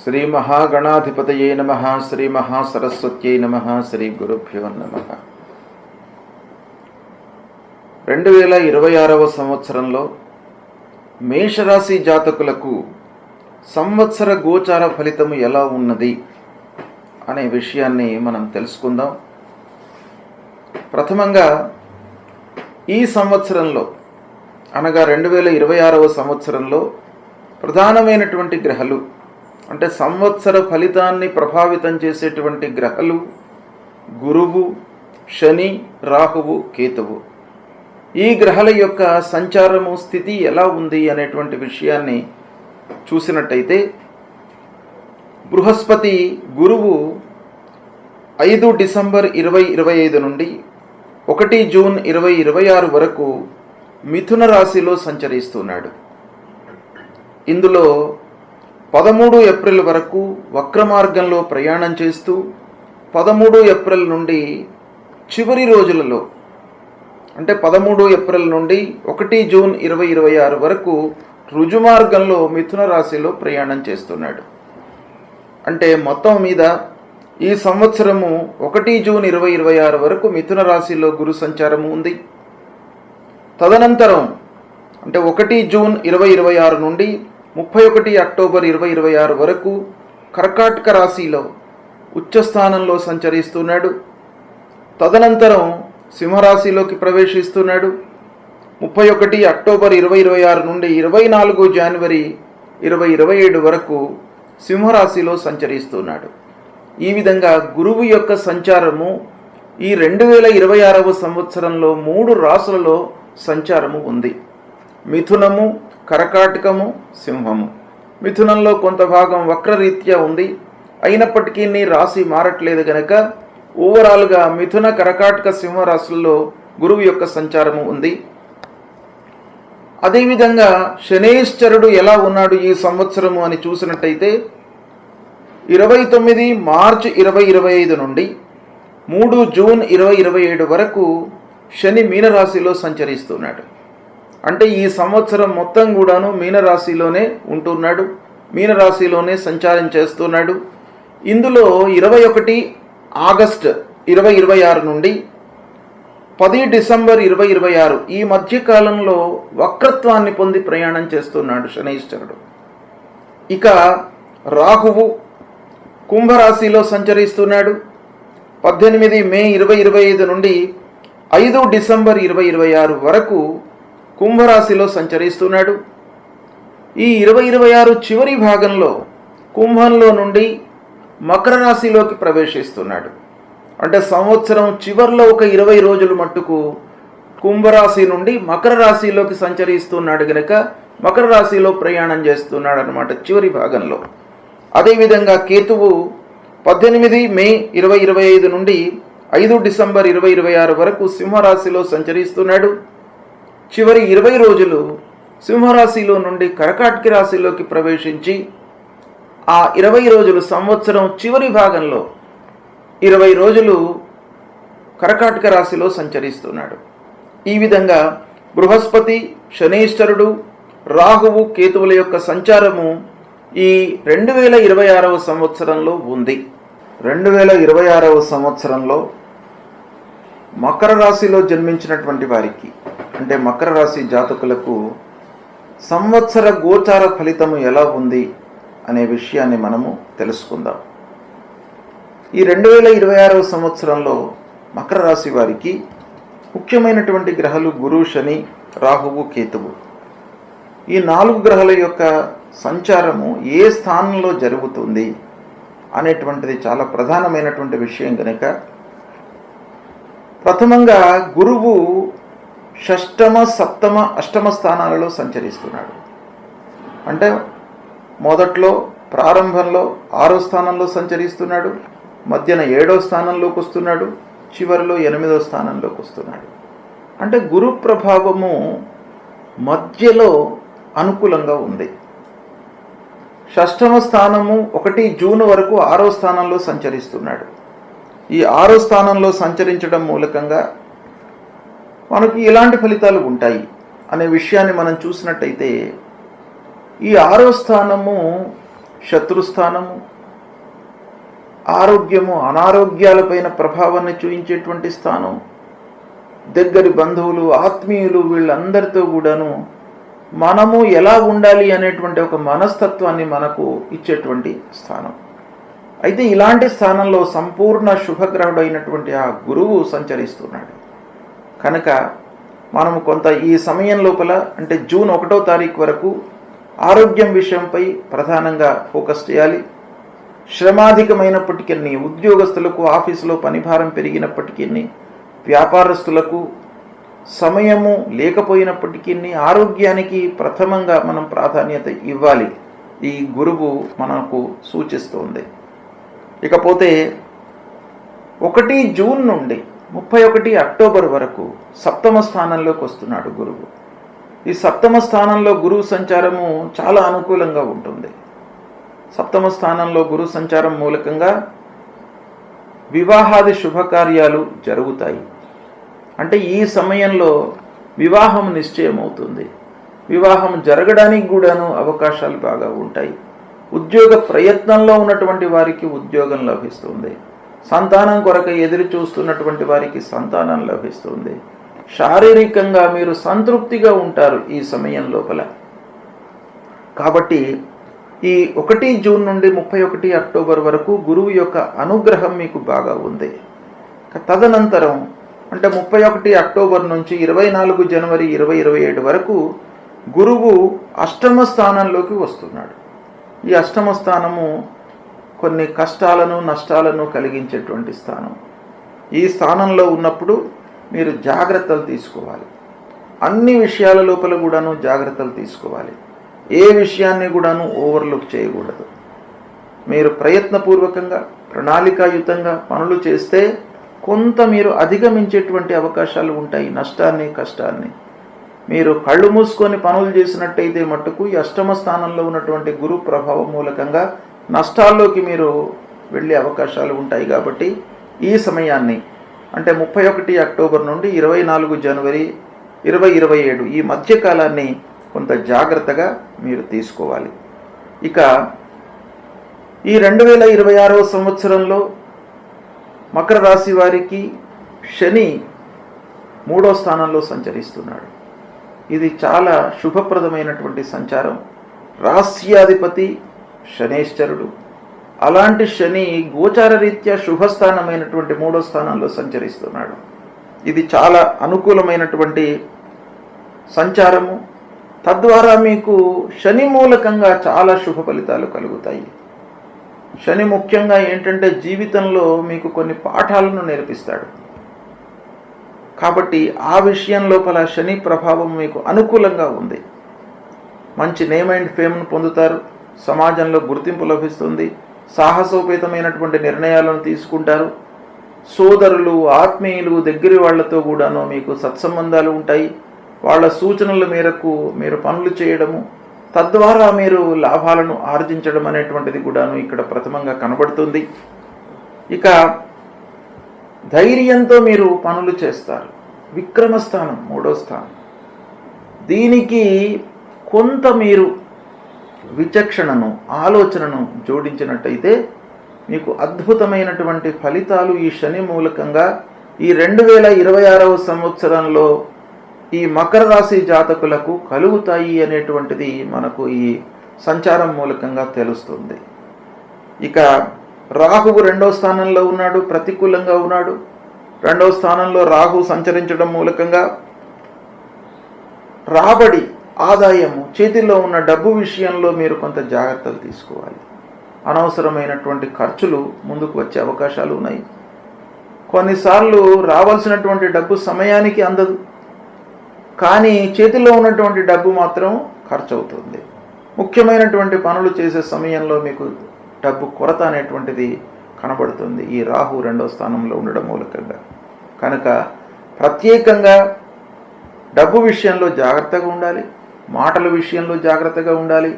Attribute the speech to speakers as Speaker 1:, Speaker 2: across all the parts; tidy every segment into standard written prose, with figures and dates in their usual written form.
Speaker 1: శ్రీ మహాగణాధిపతయే నమః. శ్రీ మహాసరస్వత్యై నమః. శ్రీ గురుభ్యో నమః. 2026వ సంవత్సరంలో మేషరాశి జాతకులకు సంవత్సర గోచార ఫలితము ఎలా ఉన్నది అనే విషయాన్ని మనం తెలుసుకుందాం. ప్రథమంగా ఈ సంవత్సరంలో అనగా 2026వ సంవత్సరంలో ప్రధానమైనటువంటి గ్రహాలు అంటే సంవత్సర ఫలితాన్ని ప్రభావితం చేసేటువంటి గ్రహాలు గురువు, శని, రాహువు, కేతువు. ఈ గ్రహాల యొక్క సంచారము స్థితి ఎలా ఉంది అనేటువంటి విషయాన్ని చూసినట్టయితే బృహస్పతి గురువు 5 డిసెంబర్ 2025 నుండి 1 జూన్ 2026 వరకు మిథున రాశిలో సంచరిస్తున్నాడు. ఇందులో 13 ఏప్రిల్ వరకు వక్ర మార్గంలో ప్రయాణం చేస్తూ 13 ఏప్రిల్ నుండి చివరి రోజులలో అంటే 13 ఏప్రిల్ నుండి 1 జూన్ 2026 వరకు రుజుమార్గంలో మిథున రాశిలో ప్రయాణం చేస్తున్నాడు. అంటే మొత్తం మీద ఈ సంవత్సరము 1 జూన్ 2026 వరకు మిథున రాశిలో గురు సంచారము ఉంది. తదనంతరం అంటే 1 జూన్ 2026 నుండి 31 అక్టోబర్ 2026 వరకు కర్కాటక రాశిలో ఉచ్చస్థానంలో సంచరిస్తున్నాడు. తదనంతరం సింహరాశిలోకి ప్రవేశిస్తున్నాడు. 31 అక్టోబర్ 2026 నుండి 24 జనవరి 2027 వరకు సింహరాశిలో సంచరిస్తున్నాడు. ఈ విధంగా గురువు యొక్క సంచారము ఈ 2026వ సంవత్సరంలో 3 రాశులలో సంచారము ఉంది. మిథునము, కర్కాటకము, సింహము. మిథునంలో కొంత భాగం వక్రరీత్యా ఉంది. అయినప్పటికీ నీ రాశి మారట్లేదు గనక ఓవరాల్గా మిథున, కర్కాటక, సింహ రాశుల్లో గురువు యొక్క సంచారము ఉంది. అదేవిధంగా శనేశ్వరుడు ఎలా ఉన్నాడు ఈ సంవత్సరము అని చూసినట్టయితే 29 మార్చి 2025 నుండి 3 జూన్ 2027 వరకు శని మీనరాశిలో సంచరిస్తున్నాడు. అంటే ఈ సంవత్సరం మొత్తం కూడాను మీనరాశిలోనే ఉంటున్నాడు, మీనరాశిలోనే సంచారం చేస్తున్నాడు. ఇందులో 21 ఆగస్టు 2026 నుండి 10 డిసెంబర్ 2026 ఈ మధ్యకాలంలో వక్రత్వాన్ని పొంది ప్రయాణం చేస్తున్నాడు శనైశ్వరుడు. ఇక రాహువు కుంభరాశిలో సంచరిస్తున్నాడు. 18 మే 2025 నుండి 5 డిసెంబర్ 2026 వరకు కుంభరాశిలో సంచరిస్తున్నాడు. ఈ 2026 చివరి భాగంలో కుంభంలో నుండి మకర రాశిలోకి ప్రవేశిస్తున్నాడు. అంటే సంవత్సరం చివరిలో ఒక 20 రోజులు మట్టుకు కుంభరాశి నుండి మకర రాశిలోకి సంచరిస్తున్నాడు గనక మకర రాశిలో ప్రయాణం చేస్తున్నాడు అన్నమాట చివరి భాగంలో. అదేవిధంగా కేతువు 18 మే 2025 నుండి 5 డిసెంబర్ 2026 వరకు సింహరాశిలో సంచరిస్తున్నాడు. చివరి 20 రోజులు సింహరాశిలో నుండి కర్కాటక రాశిలోకి ప్రవేశించి ఆ 20 రోజులు సంవత్సరం చివరి భాగంలో 20 రోజులు కర్కాటక రాశిలో సంచరిస్తున్నాడు. ఈ విధంగా బృహస్పతి, శనీశ్వరుడు, రాహువు, కేతువుల యొక్క సంచారము ఈ 2026వ సంవత్సరంలో ఉంది. 2026వ సంవత్సరంలో మకర రాశిలో జన్మించినటువంటి వారికి అంటే మకర రాశి జాతకులకు సంవత్సర గోచార ఫలితము ఎలా ఉంది అనే విషయాన్ని మనము తెలుసుకుందాం. ఈ 2026వ సంవత్సరంలో మకర రాశి వారికి ముఖ్యమైనటువంటి గ్రహాలు గురు, శని, రాహువు, కేతువు. ఈ 4 గ్రహాల యొక్క సంచారము ఏ స్థానంలో జరుగుతుంది అనేటువంటిది చాలా ప్రధానమైనటువంటి విషయం కనుక ప్రథమంగా గురువు షష్టమ, సప్తమ, అష్టమ స్థానాలలో సంచరిస్తున్నాడు. అంటే మొదట్లో ప్రారంభంలో 6వ స్థానంలో సంచరిస్తున్నాడు, మధ్యన 7వ స్థానంలోకి వస్తున్నాడు, చివరిలో 8వ స్థానంలోకి వస్తున్నాడు. అంటే గురు ప్రభావము మధ్యలో అనుకూలంగా ఉంది. షష్టమ స్థానము 1 జూన్ వరకు 6వ స్థానంలో సంచరిస్తున్నాడు. ఈ 6వ స్థానంలో సంచరించడం మూలకంగా మనకి ఎలాంటి ఫలితాలు ఉంటాయి అనే విషయాన్ని మనం చూసినట్టయితే ఈ 6వ స్థానము శత్రుస్థానము, ఆరోగ్యము అనారోగ్యాలపైన ప్రభావాన్ని చూపించేటువంటి స్థానం, దగ్గరి బంధువులు, ఆత్మీయులు, వీళ్ళందరితో కూడాను మనము ఎలా ఉండాలి అనేటువంటి ఒక మనస్తత్వాన్ని మనకు ఇచ్చేటువంటి స్థానం. అయితే ఇలాంటి స్థానంలో సంపూర్ణ శుభగ్రహుడు అయినటువంటి ఆ గురువు సంచరిస్తున్నాడు కనుక మనము కొంత ఈ సమయం లోపల అంటే జూన్ 1వ తారీఖు వరకు ఆరోగ్యం విషయంపై ప్రధానంగా ఫోకస్ చేయాలి. శ్రమాధికమైనప్పటికీ, ఉద్యోగస్తులకు ఆఫీసులో పనిభారం పెరిగినప్పటికీ, వ్యాపారస్తులకు సమయము లేకపోయినప్పటికీ ఆరోగ్యానికి ప్రథమంగా మనం ప్రాధాన్యత ఇవ్వాలి. ఈ గురువు మనకు సూచిస్తుంది. ఇకపోతే 1 జూన్ నుండి 31 అక్టోబర్ వరకు సప్తమ స్థానంలోకి వస్తున్నాడు గురువు. ఈ సప్తమ స్థానంలో గురువు సంచారము చాలా అనుకూలంగా ఉంటుంది. సప్తమ స్థానంలో గురు సంచారం మూలకంగా వివాహాది శుభకార్యాలు జరుగుతాయి. అంటే ఈ సమయంలో వివాహం నిశ్చయమవుతుంది. వివాహం జరగడానికి కూడాను అవకాశాలు బాగా ఉంటాయి. ఉద్యోగ ప్రయత్నంలో ఉన్నటువంటి వారికి ఉద్యోగం లభిస్తుంది. సంతానం కొరకు ఎదురు చూస్తున్నటువంటి వారికి సంతానం లభిస్తుంది. శారీరకంగా మీరు సంతృప్తిగా ఉంటారు ఈ సమయం లోపల. కాబట్టి ఈ 1 జూన్ నుండి 31 అక్టోబర్ వరకు గురువు యొక్క అనుగ్రహం మీకు బాగా ఉంది. తదనంతరం అంటే 31 అక్టోబర్ నుంచి 24 జనవరి 2027 వరకు గురువు అష్టమ స్థానంలోకి వస్తున్నాడు. ఈ అష్టమ స్థానము కొన్ని కష్టాలను నష్టాలను కలిగించేటువంటి స్థానం. ఈ స్థానంలో ఉన్నప్పుడు మీరు జాగ్రత్తలు తీసుకోవాలి. అన్ని విషయాల లోపల కూడాను జాగ్రత్తలు తీసుకోవాలి. ఏ విషయాన్ని కూడాను ఓవర్లుక్ చేయకూడదు. మీరు ప్రయత్నపూర్వకంగా ప్రణాళికాయుతంగా పనులు చేస్తే కొంత మీరు అధిగమించేటువంటి అవకాశాలు ఉంటాయి. నష్టాన్ని కష్టాన్ని మీరు కళ్ళు మూసుకొని పనులు చేసినట్టయితే మట్టుకు ఈ అష్టమ స్థానంలో ఉన్నటువంటి గురు ప్రభావం మూలకంగా నష్టాల్లోకి మీరు వెళ్ళే అవకాశాలు ఉంటాయి. కాబట్టి ఈ సమయాన్ని అంటే 31 అక్టోబర్ నుండి 24 జనవరి 2027 ఈ మధ్యకాలాన్ని కొంత జాగ్రత్తగా మీరు తీసుకోవాలి. ఇక ఈ 2026వ సంవత్సరంలో మకర రాశి వారికి శని 3వ స్థానంలో సంచరిస్తున్నాడు. ఇది చాలా శుభప్రదమైనటువంటి సంచారం. రాస్యాధిపతి శనేశ్వరుడు. అలాంటి శని గోచార రీత్యా శుభస్థానమైనటువంటి 3వ స్థానంలో సంచరిస్తున్నాడు. ఇది చాలా అనుకూలమైనటువంటి సంచారము. తద్వారా మీకు శని మూలకంగా చాలా శుభ ఫలితాలు కలుగుతాయి. శని ముఖ్యంగా ఏంటంటే జీవితంలో మీకు కొన్ని పాఠాలను నేర్పిస్తాడు. కాబట్టి ఆ విషయం లోపల శని ప్రభావం మీకు అనుకూలంగా ఉంది. మంచి నేమ్ అండ్ ఫేమ్ను పొందుతారు. సమాజంలో గుర్తింపు లభిస్తుంది. సాహసోపేతమైనటువంటి నిర్ణయాలను తీసుకుంటారు. సోదరులు, ఆత్మీయులు, దగ్గరి వాళ్లతో కూడాను మీకు సత్సంబంధాలు ఉంటాయి. వాళ్ళ సూచనల మేరకు మీరు పనులు చేయడము, తద్వారా మీరు లాభాలను ఆర్జించడం అనేటువంటిది కూడాను ఇక్కడ ప్రథమంగా కనబడుతుంది. ఇక ధైర్యంతో మీరు పనులు చేస్తారు. విక్రమస్థానం 3వ స్థానం. దీనికి కొంత మీరు విచక్షణను, ఆలోచనను జోడించినట్టయితే మీకు అద్భుతమైనటువంటి ఫలితాలు ఈ శని మూలకంగా ఈ 2026వ సంవత్సరంలో ఈ మకర రాశి జాతకులకు కలుగుతాయి అనేటువంటిది మనకు ఈ సంచారం మూలకంగా తెలుస్తుంది. ఇక రాహువు 2వ స్థానంలో ఉన్నాడు, ప్రతికూలంగా ఉన్నాడు. 2వ స్థానంలో రాహు సంచరించడం మూలకంగా రాబడి, ఆదాయము, చేతిలో ఉన్న డబ్బు విషయంలో మీరు కొంత జాగ్రత్తలు తీసుకోవాలి. అనవసరమైనటువంటి ఖర్చులు ముందుకు వచ్చే అవకాశాలు ఉన్నాయి. కొన్నిసార్లు రావాల్సినటువంటి డబ్బు సమయానికి అందదు, కానీ చేతిలో ఉన్నటువంటి డబ్బు మాత్రం ఖర్చు అవుతుంది. ముఖ్యమైనటువంటి పనులు చేసే సమయంలో మీకు డబ్బు కొరత అనేటువంటిది కనబడుతుంది ఈ రాహు 2వ స్థానంలో ఉండడం మూలకంగా. కనుక ప్రత్యేకంగా డబ్బు విషయంలో జాగ్రత్తగా ఉండాలి. మాటల విషయంలో జాగ్రత్తగా ఉండాలి.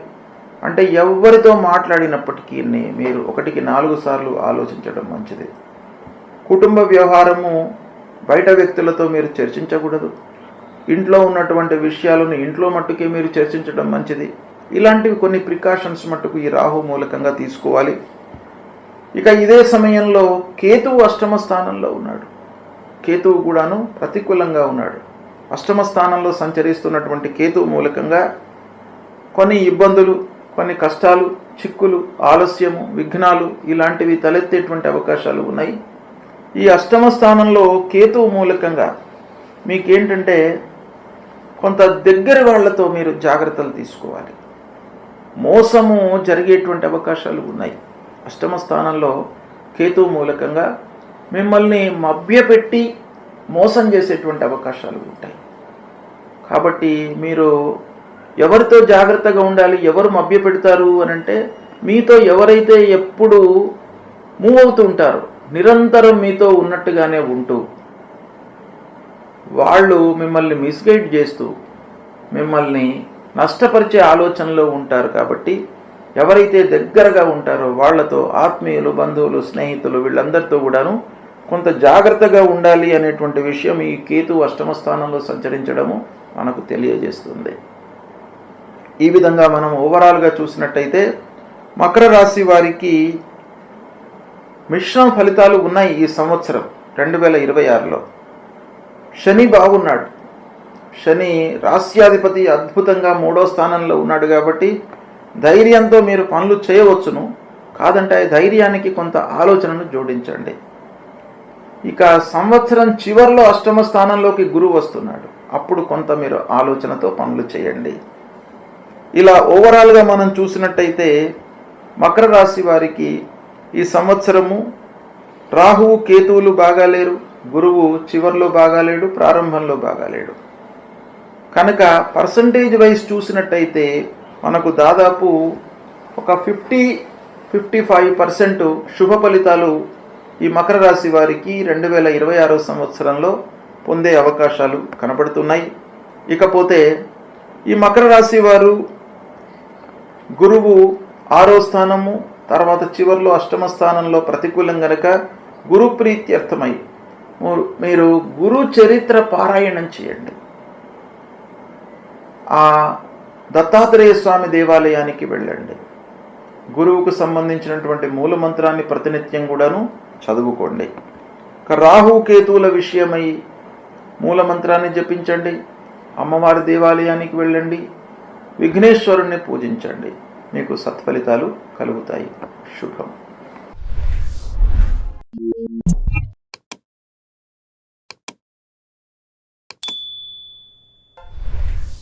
Speaker 1: అంటే ఎవరితో మాట్లాడినప్పటికీ మీరు 1కి 4 సార్లు ఆలోచించడం మంచిది. కుటుంబ వ్యవహారము బయట వ్యక్తులతో మీరు చర్చించకూడదు. ఇంట్లో ఉన్నటువంటి విషయాలను ఇంట్లో మట్టుకే మీరు చర్చించడం మంచిది. ఇలాంటివి కొన్ని ప్రికాషన్స్ మట్టుకు ఈ రాహు మూలకంగా తీసుకోవాలి. ఇక ఇదే సమయంలో కేతువు అష్టమ స్థానంలో ఉన్నాడు. కేతువు కూడాను ప్రతికూలంగా ఉన్నాడు. అష్టమ స్థానంలో సంచరిస్తున్నటువంటి కేతువు మూలకంగా కొన్ని ఇబ్బందులు, కొన్ని కష్టాలు, చిక్కులు, ఆలస్యము, విఘ్నాలు ఇలాంటివి తలెత్తేటువంటి అవకాశాలు ఉన్నాయి. ఈ అష్టమ స్థానంలో కేతువు మూలకంగా మీకేంటంటే కొంత దగ్గర వాళ్లతో మీరు జాగ్రత్తలు తీసుకోవాలి. మోసము జరిగేటువంటి అవకాశాలు ఉన్నాయి. అష్టమ స్థానంలో కేతువు మూలకంగా మిమ్మల్ని మభ్యపెట్టి మోసం చేసేటువంటి అవకాశాలు ఉంటాయి. కాబట్టి మీరు ఎవరితో జాగ్రత్తగా ఉండాలి, ఎవరు మభ్యపెడతారు అని అంటే మీతో ఎవరైతే ఎప్పుడు మూవ్ అవుతూ ఉంటారో, నిరంతరం మీతో ఉన్నట్టుగానే ఉంటూ వాళ్ళు మిమ్మల్ని మిస్గైడ్ చేస్తూ మిమ్మల్ని నష్టపరిచే ఆలోచనలో ఉంటారు. కాబట్టి ఎవరైతే దగ్గరగా ఉంటారో వాళ్ళతో, ఆత్మీయులు, బంధువులు, స్నేహితులు వీళ్ళందరితో కూడాను కొంత జాగ్రత్తగా ఉండాలి అనేటువంటి విషయం ఈ కేతు అష్టమ స్థానంలో సంచరించడము మనకు తెలియజేస్తుంది. ఈ విధంగా మనం ఓవరాల్గా చూసినట్టయితే మకర రాశి వారికి మిశ్రమ ఫలితాలు ఉన్నాయి. ఈ సంవత్సరం 2026లో శని బాగున్నాడు. శని రాస్యాధిపతి అద్భుతంగా 3వ స్థానంలో ఉన్నాడు. కాబట్టి ధైర్యంతో మీరు పనులు చేయవచ్చును. కాదంటే ధైర్యానికి కొంత ఆలోచనను జోడించండి. ఇక సంవత్సరం చివరిలో అష్టమ స్థానంలోకి గురువు వస్తున్నాడు. అప్పుడు కొంత మీరు ఆలోచనతో పనులు చేయండి. ఇలా ఓవరాల్గా మనం చూసినట్టయితే మకర రాశి వారికి ఈ సంవత్సరము రాహువు కేతువులు బాగాలేరు, గురువు చివర్లో బాగాలేడు, ప్రారంభంలో బాగాలేడు. కనుక పర్సంటేజ్ వైజ్ చూసినట్టయితే మనకు దాదాపు ఒక 50-55% శుభ ఫలితాలు ఈ మకర రాశి వారికి 2026 సంవత్సరంలో పొందే అవకాశాలు కనబడుతున్నాయి. ఇకపోతే ఈ మకర రాశి వారు గురువు 6వ స్థానము, తర్వాత చివర్లో అష్టమ స్థానంలో ప్రతికూలం గనక గురు ప్రీత్యర్థమై మీరు గురు చరిత్ర పారాయణం చేయండి. ఆ దత్తాత్రేయ స్వామి దేవాలయానికి వెళ్ళండి. గురువుకు సంబంధించినటువంటి మూల మంత్రాన్ని ప్రతినిత్యం కూడాను చదువుకోండి. రాహు కేతువుల విషయమై మూల మంత్రాన్ని జపించండి. అమ్మవారి దేవాలయానికి వెళ్ళండి. విఘ్నేశ్వరుణ్ణి పూజించండి. మీకు సత్ఫలితాలు కలుగుతాయి. శుభం.